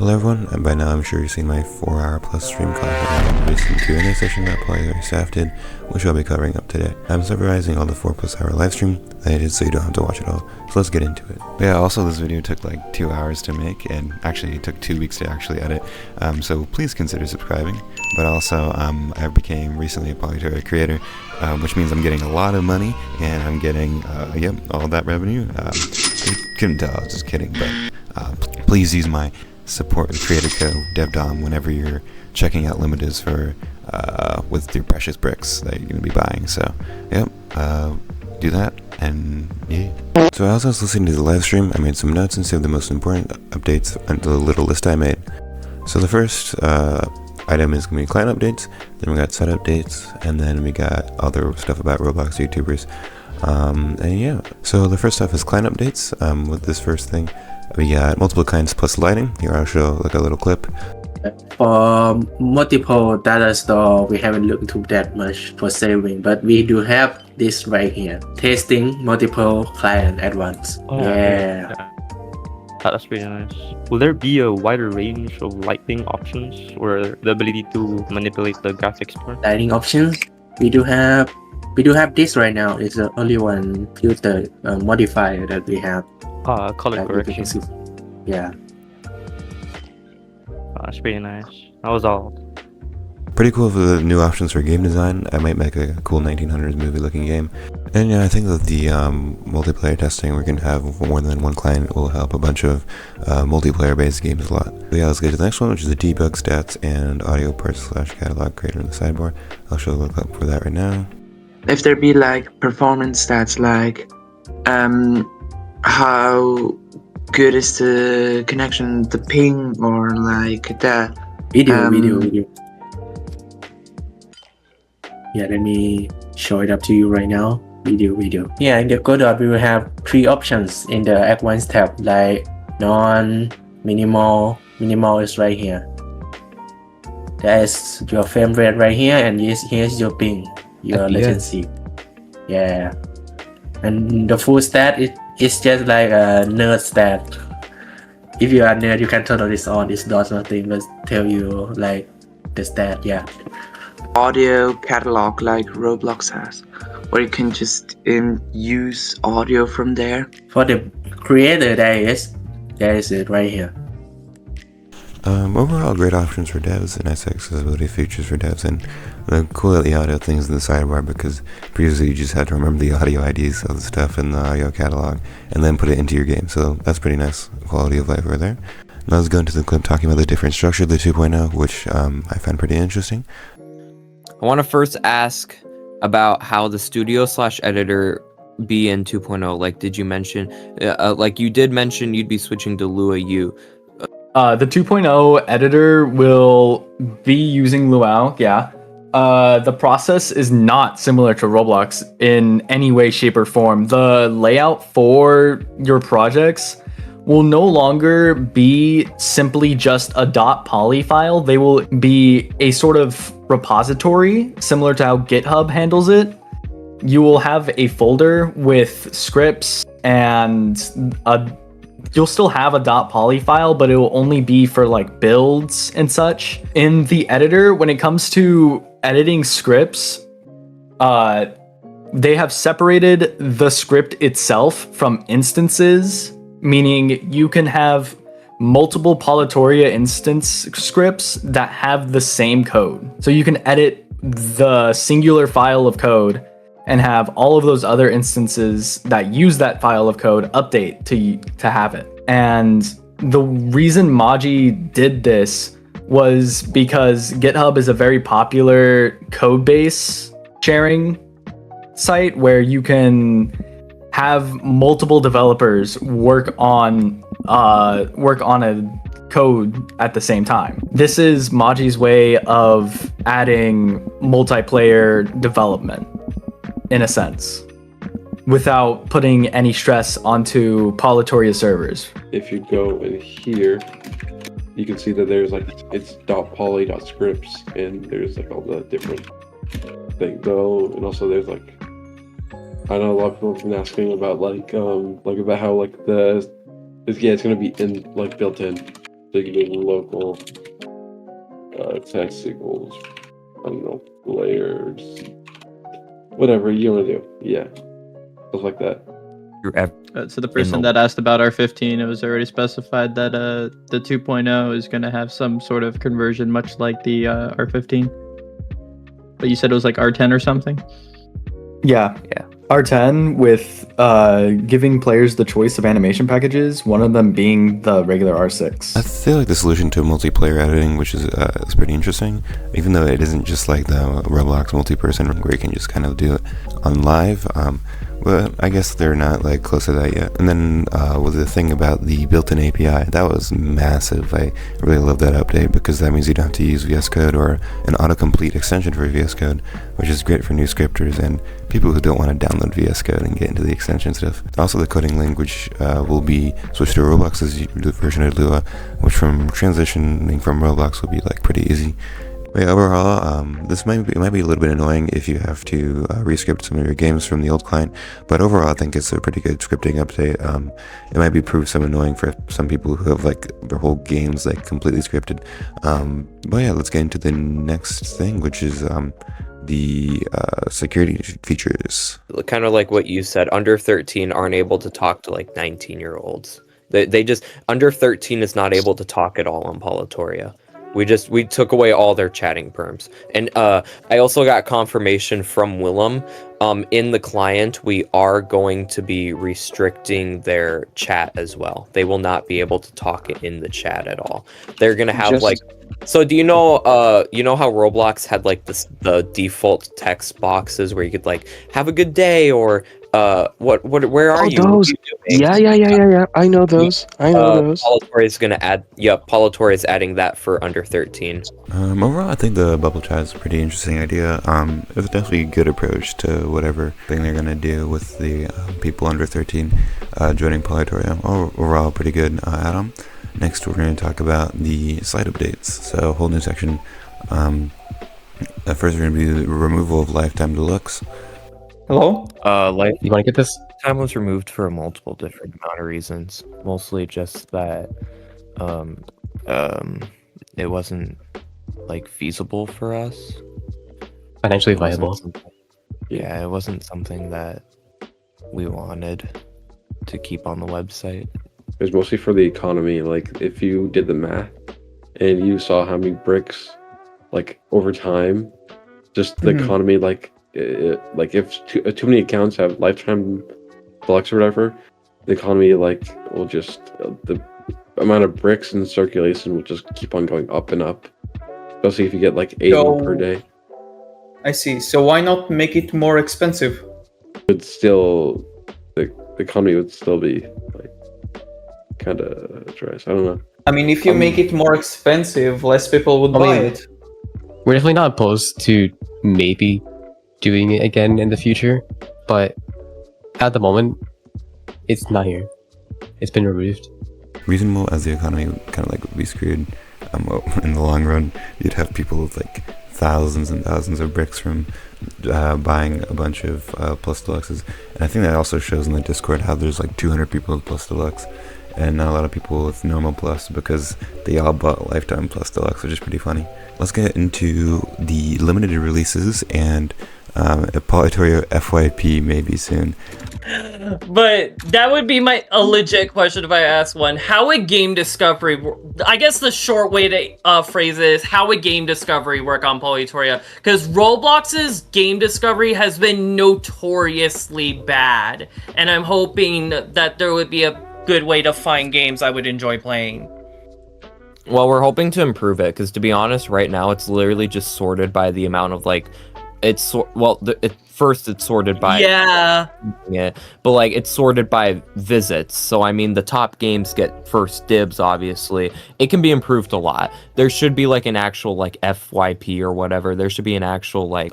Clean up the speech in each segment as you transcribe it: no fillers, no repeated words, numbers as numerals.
Hello everyone, and by now I'm sure you've seen my 4-hour plus stream content and recent Q&A session that Polytoria staff did, which I'll be covering up today. I'm summarizing all the 4+ hour live stream that I did so you don't have to watch it all, so let's get into it. But yeah, also this video took like 2 hours to make, and actually it took 2 weeks to actually edit, so please consider subscribing. But also, I became recently a Polytoria creator, which means I'm getting a lot of money, and I'm getting, all that revenue. You couldn't tell, I was just kidding, but please use my support the creator code devdom whenever you're checking out limiters for with your precious bricks that you're going to be buying. So do that, and yeah. So as I was listening to the live stream, I made some notes and saved the most important updates into the little list I made. So the first item is going to be client updates, then we got set updates, and then we got other stuff about Roblox YouTubers. And yeah, so the first stuff is client updates. With this first thing, we got multiple kinds plus lighting. Here I'll show like a little clip. For multiple data store, we haven't looked into that much for saving, but we do have this right here, testing multiple clients at once. Yeah. That's pretty nice. Will there be a wider range of lighting options or the ability to manipulate the graphics more? Lighting options, we do have this right now. It's the only one filter modifier that we have. Color correction. Yeah. That's pretty nice. That was all. Pretty cool for the new options for game design. I might make a cool 1900s movie looking game. And yeah, I think that the multiplayer testing we can have more than one client will help a bunch of multiplayer based games a lot. But yeah, let's get to the next one, which is the debug stats and audio parts / catalog creator in the sidebar. I'll show a little clip for that right now. If there be like performance stats, like how good is the connection, the ping, or like the video. Yeah, let me show it up to you right now. Video. Yeah, in the code we will have 3 options in the advanced tab, like non, minimal. Minimal is right here. That's your frame rate right here, and here's your ping, your latency. Yeah, and the full stat it's just like a nerd stat. If you are nerd, you can turn this on. This does nothing but tell you like the stat. Yeah. Audio catalog like Roblox has, or you can just use audio from there. For the creator, there is it right here. Overall, great options for devs and nice accessibility features for devs, and the cool audio things in the sidebar, because previously you just had to remember the audio IDs of the stuff in the audio catalog and then put it into your game. So that's pretty nice quality of life right there. Now let's go into the clip talking about the different structure of the 2.0, which I find pretty interesting. I want to first ask about how the studio / editor be in 2.0. Like, did you mention, like you did mention you'd be switching to Lua U. The 2.0 editor will be using Luau, yeah. The process is not similar to Roblox in any way, shape, or form. The layout for your projects will no longer be simply just a .poly file. They will be a sort of repository, similar to how GitHub handles it. You will have a folder with scripts, and you'll still have a .poly file, but it will only be for like builds and such. In the editor, when it comes to editing scripts, they have separated the script itself from instances, meaning you can have multiple Polytoria instance scripts that have the same code. So you can edit the singular file of code and have all of those other instances that use that file of code update to have it. And the reason Maji did this was because GitHub is a very popular code base sharing site where you can have multiple developers work on a code at the same time. This is Maji's way of adding multiplayer development, in a sense, without putting any stress onto Polytoria servers. If you go in here, you can see that there's like, it's .poly.scripts, and there's like all the different things though, and also there's like, I know a lot of people have been asking about like about how like it's gonna be in like built in. So you can do local text equals, I don't know, layers, whatever you want to do. Yeah, stuff like that. So the person that asked about R15, it was already specified that the 2.0 is going to have some sort of conversion, much like the R15. But you said it was like R10 or something? Yeah. R10 with giving players the choice of animation packages, one of them being the regular R6. I feel like the solution to multiplayer editing, which is pretty interesting, even though it isn't just like the Roblox multi-person where you can just kind of do it on live. But I guess they're not like close to that yet. And then with the thing about the built-in API, that was massive. I really love that update because that means you don't have to use VS Code or an autocomplete extension for VS Code, which is great for new scripters and people who don't want to download VS Code and get into the extension stuff. Also, the coding language will be switched to Roblox's version of Lua, which from transitioning from Roblox will be like pretty easy. But overall, this might be a little bit annoying if you have to rescript some of your games from the old client, but overall I think it's a pretty good scripting update. It might be proved some annoying for some people who have like their whole games like completely scripted. But yeah, let's get into the next thing, which is the security features. Kind of like what you said, under 13 aren't able to talk to like 19-year-olds. They just, under 13 is not able to talk at all on Polytoria. We took away all their chatting perms. And I also got confirmation from Willem. In the client, we are going to be restricting their chat as well. They will not be able to talk in the chat at all. They're gonna have so do you know how Roblox had like the default text boxes where you could like have a good day or where are you? Those. Yeah. I know those. Polytoria is gonna add. Yep, Polytoria is adding that for under 13. Overall, I think the bubble chat is a pretty interesting idea. It's definitely a good approach to whatever thing they're gonna do with the people under 13 joining Polytoria. Overall, pretty good add-on. Next, we're going to talk about the site updates. So, a whole new section. First, we're going to be the removal of lifetime deluxe. Hello? You want to get this? Time was removed for a multiple different amount of reasons. Mostly just that it wasn't like feasible for us. Financially viable. Yeah, it wasn't something that we wanted to keep on the website. It was mostly for the economy. Like, if you did the math and you saw how many bricks, like, over time, just the economy, like if too many accounts have lifetime deluxe or whatever, the economy, like, will just, the amount of bricks in circulation will just keep on going up and up. Especially if you get, like, 8 of them per day. I see. So why not make it more expensive? But still, the economy would still be, like, kind of trash. I don't know. I mean, if you make it more expensive, less people would buy it. We're definitely not opposed to maybe doing it again in the future, but at the moment, it's not here. It's been removed. Reasonable as the economy kind of like would be screwed. In the long run, you'd have people with like thousands and thousands of bricks from buying a bunch of plus deluxes. And I think that also shows in the Discord how there's like 200 people with plus deluxe and not a lot of people with normal plus because they all bought lifetime plus deluxe, which is pretty funny. Let's get into the limited releases and Polytoria FYP maybe soon. But that would be a legit question if I asked one. How would game discovery, I guess the short way to phrase it is, how would game discovery work on Polytoria? Because Roblox's game discovery has been notoriously bad. And I'm hoping that there would be a good way to find games I would enjoy playing. Well, we're hoping to improve it, because to be honest, right now it's literally just sorted by the amount of like, first it's sorted by but like it's sorted by visits. So I mean, the top games get first dibs. Obviously, it can be improved a lot. There should be like an actual like FYP or whatever. There should be an actual like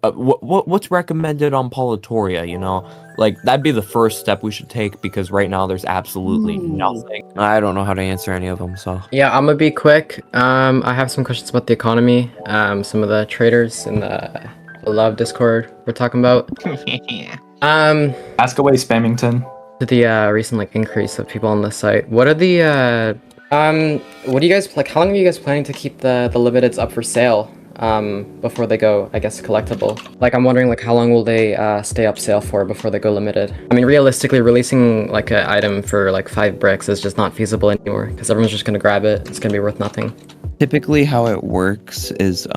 what's recommended on Polytoria. You know, like that'd be the first step we should take, because right now there's absolutely nothing. I don't know how to answer any of them. So yeah, I'm gonna be quick. I have some questions about the economy. Some of the traders in the love Discord we're talking about. Ask away, Spammington. The recent like increase of people on the site. What are the What do you guys like? How long are you guys planning to keep the limiteds up for sale? Before they go, I guess, collectible. Like, I'm wondering, like, how long will they stay up sale for before they go limited? I mean, realistically, releasing like an item for like 5 bricks is just not feasible anymore because everyone's just gonna grab it. It's gonna be worth nothing. Typically, how it works is,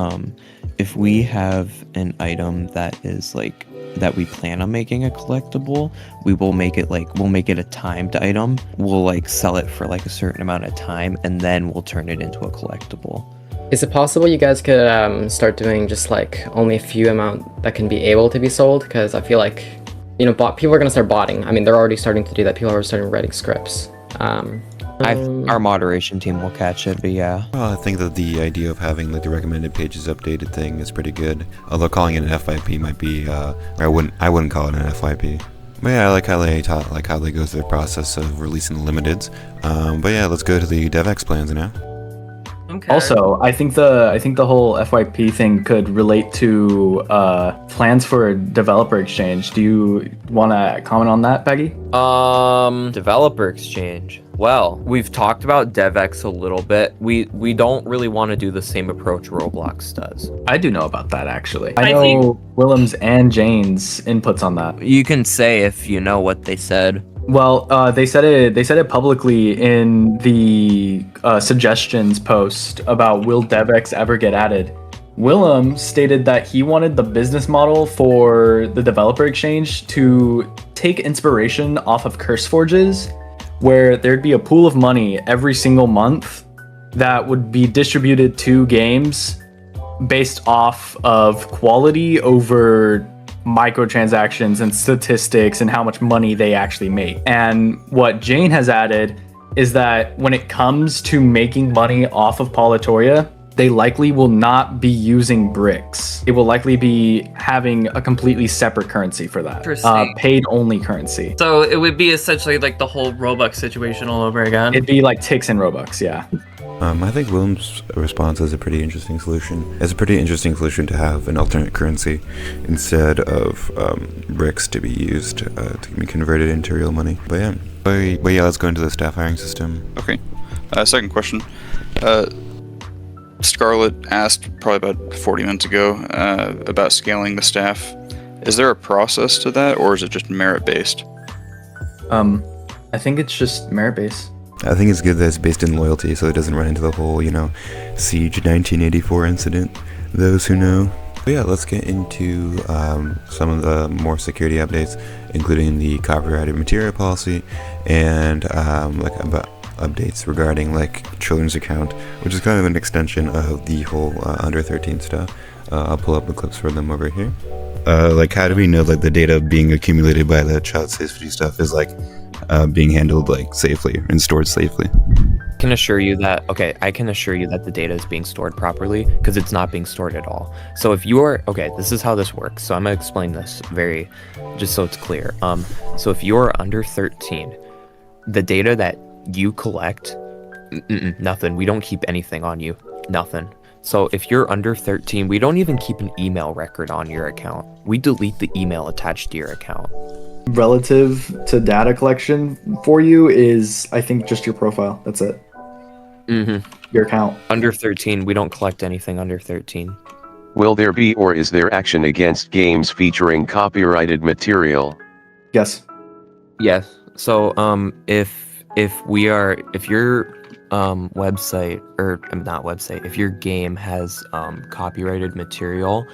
if we have an item that is like that we plan on making a collectible, we will make it like we'll make it a timed item. We'll like sell it for like a certain amount of time, and then we'll turn it into a collectible. Is it possible you guys could start doing just like only a few amount that can be able to be sold? Because I feel like, you know, people are gonna start botting. I mean, they're already starting to do that. People are starting writing scripts. Our moderation team will catch it, but yeah. Well, I think that the idea of having like the recommended pages updated thing is pretty good. Although calling it an FYP might be, I wouldn't call it an FYP. But yeah, I like how they how they go through the process of releasing the limiteds. But yeah, let's go to the DevX plans now. Okay. Also, I think the whole FYP thing could relate to plans for developer exchange. Do you want to comment on that, Baggy? Developer exchange. Well, we've talked about DevX a little bit. We don't really want to do the same approach Roblox does. I do know about that, actually. I know Willem's and Jane's inputs on that. You can say if you know what they said. Well, they said it publicly in the suggestions post about will DevX ever get added. Willem stated that he wanted the business model for the developer exchange to take inspiration off of CurseForge's, where there'd be a pool of money every single month that would be distributed to games based off of quality over microtransactions and statistics and how much money they actually make. And what Jane has added is that when it comes to making money off of Polytoria, they likely will not be using bricks. It will likely be having a completely separate currency for that. Paid only currency. So it would be essentially like the whole Robux situation all over again. It'd be like ticks and Robux, yeah. I think Willem's response is a pretty interesting solution. It's a pretty interesting solution to have an alternate currency instead of bricks to be used to be converted into real money. But yeah, let's go into the staff hiring system. Okay. Second question. Scarlett asked probably about 40 minutes ago about scaling the staff. Is there a process to that, or is it just merit-based? I think it's just merit-based. I think it's good that it's based in loyalty, so it doesn't run into the whole, Siege 1984 incident. Those who know. But yeah, let's get into some of the more security updates, including the copyrighted material policy and about updates regarding children's account, which is kind of an extension of the whole under 13 stuff. I'll pull up the clips for them over here. How do we know the data being accumulated by the child safety stuff is being handled safely and stored safely? I can assure you that the data is being stored properly because it's not being stored at all. So if you are, this is how this works. So I'm gonna explain this just so it's clear. So if you're under 13, the data that you collect, nothing. We don't keep anything on you, nothing. So if you're under 13, we don't even keep an email record on your account. We delete the email attached to your account. Relative to data collection for you is, I think, just your profile. That's it. Your account. Under 13, we don't collect anything under 13. Will there be or is there action against games featuring copyrighted material? Yes. Yes. So if your website, or not website, if your game has copyrighted material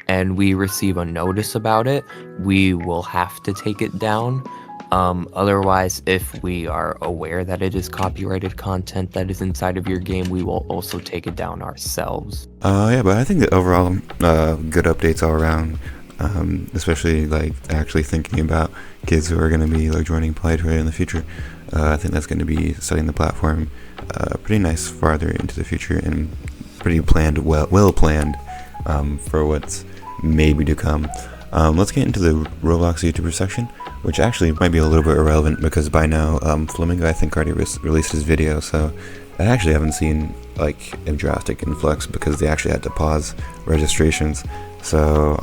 and we receive a notice about it, we will have to take it down. Otherwise, if we are aware that it is copyrighted content that is inside of your game, we will also take it down ourselves. Yeah, but I think that overall, good updates all around. Especially actually thinking about kids who are going to be joining Polytoria in the future. I think that's going to be setting the platform pretty nice farther into the future and pretty planned, well planned for what's maybe to come. Let's get into the Roblox YouTuber section, which actually might be a little bit irrelevant because by now Flamingo I think already released his video, so I actually haven't seen a drastic influx because they actually had to pause registrations. So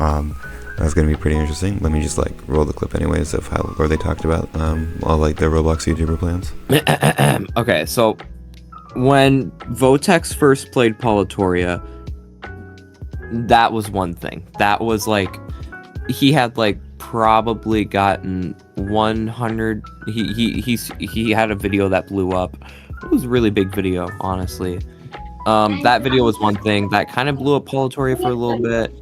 that's going to be pretty interesting. Let me just roll the clip anyways of where they talked about all the Roblox YouTuber plans. Okay, so when Votex first played Polytoria, that was one thing. That was like, he had like probably gotten 100. He had a video that blew up. It was a really big video, honestly. That video was one thing that kind of blew up Polytoria for a little bit.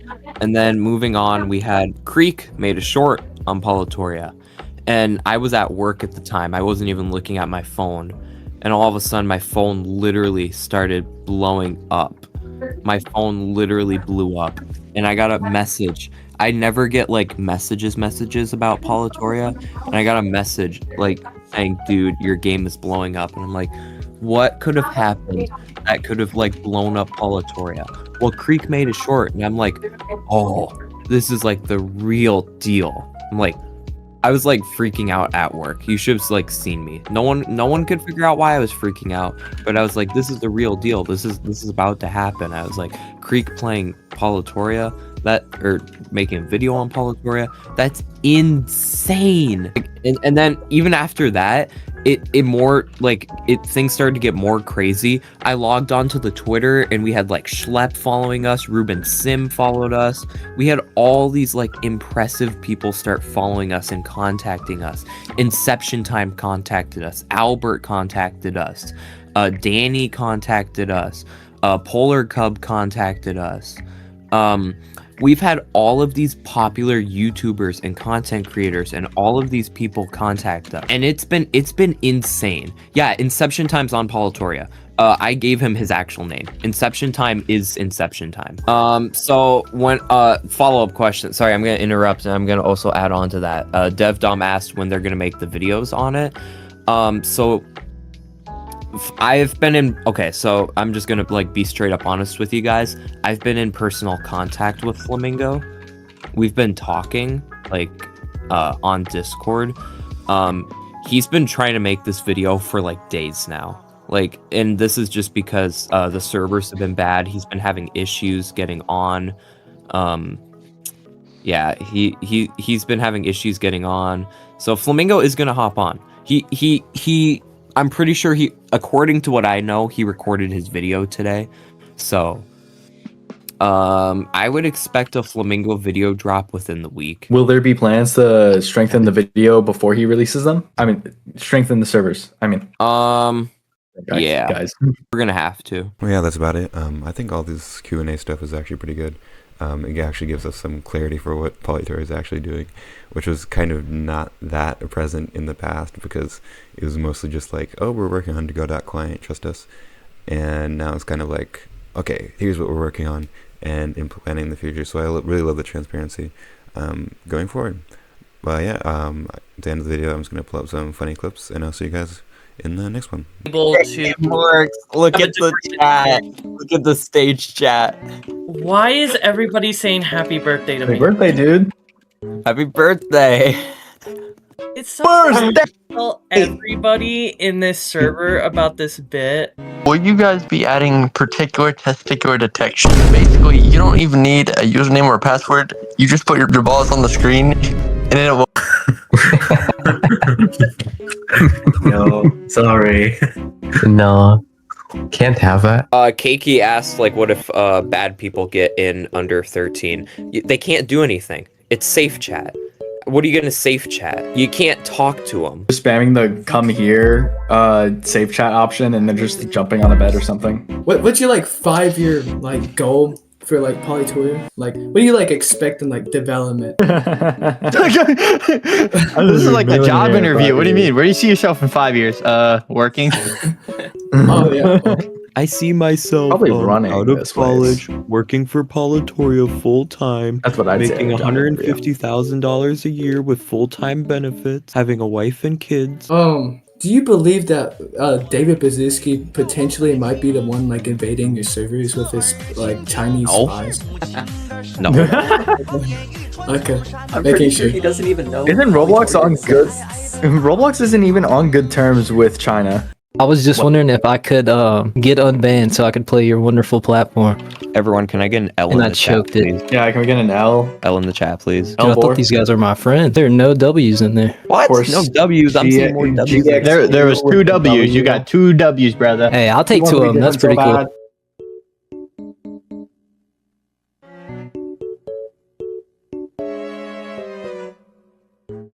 And then moving on, we had Creek made a short on Polytoria. And I was at work at the time. I wasn't even looking at my phone. And all of a sudden, my phone literally started blowing up. My phone literally blew up. And I got a message. I never get like messages about Polytoria. And I got a message like saying, dude, your game is blowing up. And I'm like, what could have happened that could have like blown up Polytoria? Well, Creek made a short, and I'm like, oh, this is like the real deal. I'm like, I was like freaking out at work. You should have like seen me. No one could figure out why I was freaking out, but I was like, this is the real deal. This is about to happen. I was like, Creek playing Polytoria, or making a video on Polytoria, that's insane. And then even after that, things started to get more crazy. I logged onto the Twitter and we had like Schlepp following us, Ruben Sim followed us. We had all these like impressive people start following us and contacting us. Inception Time contacted us, Albert contacted us, Danny contacted us, Polar Cub contacted us. We've had all of these popular YouTubers and content creators and all of these people contact us, and it's been insane. Yeah, Inception Time's on Polytoria. I gave him his actual name. Inception Time is Inception Time. So when follow-up question. Sorry, I'm gonna interrupt, and I'm gonna also add on to that. Devdom asked when they're gonna make the videos on it. So I've been in, okay, so I'm just gonna like be straight up honest with you guys. I've been in personal contact with Flamingo. We've been talking like on Discord. He's been trying to make this video for like days now. Like, and this is just because the servers have been bad. He's been having issues getting on. Yeah, he's been having issues getting on. So Flamingo is gonna hop on. I'm pretty sure according to what I know, he recorded his video today. So, I would expect a Flamingo video drop within the week. Will there be plans to strengthen the video before he releases them? I mean, strengthen the servers. I mean, yeah, guys, we're gonna have to. Well, yeah, that's about it. I think all this Q&A stuff is actually pretty good. It actually gives us some clarity for what Polytoria is actually doing, which was kind of not that present in the past because it was mostly just like, oh, we're working on to-go.client, trust us. And now it's kind of like, okay, here's what we're working on and implementing in the future. So I really love the transparency going forward. Well, yeah, at the end of the video, I'm just going to pull up some funny clips, and I'll see you guys in the next one. Look at the chat. Look at the stage chat. Why is everybody saying happy birthday to me? Happy birthday, dude. Happy birthday. It's so hard to tell everybody in this server about this bit. Will you guys be adding particular testicular detection? Basically, you don't even need a username or a password. You just put your balls on the screen, and then it will... No, sorry. No, can't have that. Keiki asked, like, what if bad people get in under 13? They can't do anything. It's safe chat. What are you gonna safe chat? You can't talk to them. Spamming the come here safe chat option, and then just jumping on a bed or something. What's your like 5-year like goal for like Polytoria? Like, what do you like expect in like development? This is like a job interview. What do you mean? Where do you see yourself in 5 years? Working? Oh yeah. I see myself Probably running out of this college, working for Polytoria full time. That's what I'd say. Making $150,000 a year with full time benefits, having a wife and kids. Do you believe that David Bazinski potentially might be the one like invading your servers with his like Chinese spies? No. Okay. I'm pretty sure he doesn't even know. Isn't Roblox on good? Roblox isn't even on good terms with China. I was just wondering if I could get unbanned so I could play your wonderful platform. Everyone, can I get an L And in I the chat, choked it. please? Yeah, can we get an L? L in the chat, please. Dude, I thought these guys are my friends. There are no W's in there. What? No W's. I'm seeing more W's. There was 2 W's. You got 2 W's, brother. Hey, I'll take You 2 want of to them. be That's pretty different so cool. bad.